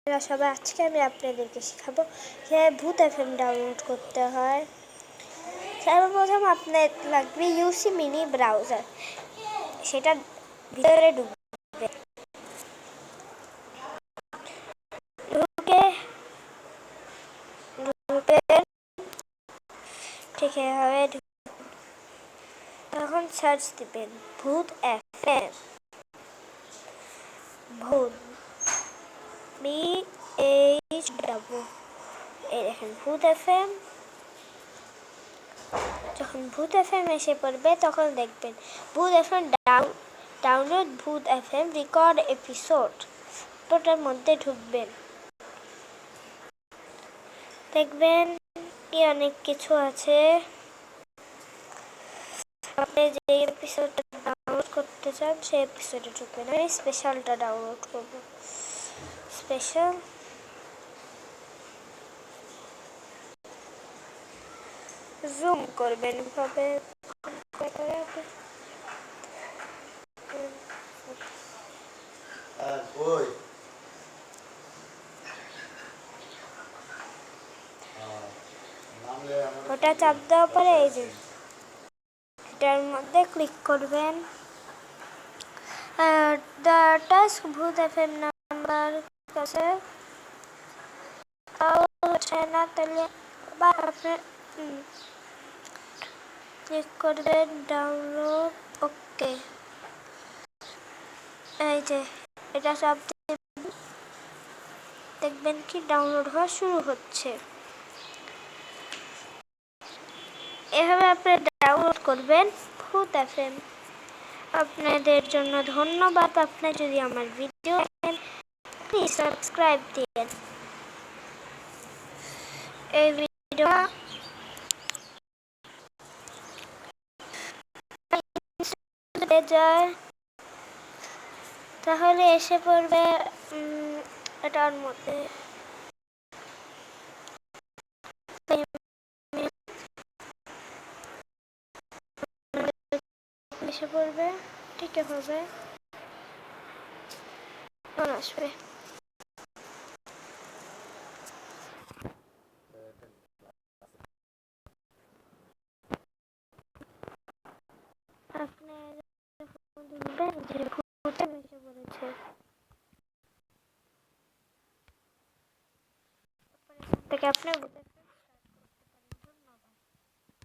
সবাই, আজকে আমি আপনাদেরকে শেখাবো কিভাবে ভূত এফএম ডাউনলোড করতে হয়। সর্বপ্রথম আপনার লাগবে ইউসি মিনি ব্রাউজার, সেটা ভিতরে ঢুকবে। ঠিক এভাবে তখন সার্চ দিবেন ভূত এফএম, ভূত BHW, এই দেখেন ভূত এফএম। যখন ভূত এফএম এসে পড়বে তখন দেখবেন ভূত এফএম ডাউনলোড ভূত এফএম রেকর্ড এপিসোড, ওটার মধ্যে ঢুকবেন। দেখবেন কি অনেক কিছু আছে। আপনি যে এপিসোডটা ডাউনলোড করতে চান সেই এপিসোডে ঢুকবেন। আমি স্পেশালটা ডাউনলোড করব। স্পেশাল জুম করবেন এভাবে। ওটা চাপ দেওয়ার পরে এই যে এটার মধ্যে ক্লিক করবেন। টাস্ক ভূত এফএম নাম্বার কাছে না, তাহলে বা আপনি ক্লিক করবেন ডাউনলোড। ওকে, এই যে এটা সব দেখবেন কি ডাউনলোড হওয়া শুরু হচ্ছে। এভাবে আপনি ডাউনলোড করবেন ভূত এফএম। আপনাদের জন্য ধন্যবাদ। আপনি যদি আমার ভিডিও দেখেন প্লিজ সাবস্ক্রাইব দিন। এই ভিডিও যায় তাহলে এসে পড়বে এটার মধ্যে এসে পড়বে। ঠিক হবে, আসবে। আপনি দেখবেন যে ভূত এসে পড়েছে। থেকে আপনি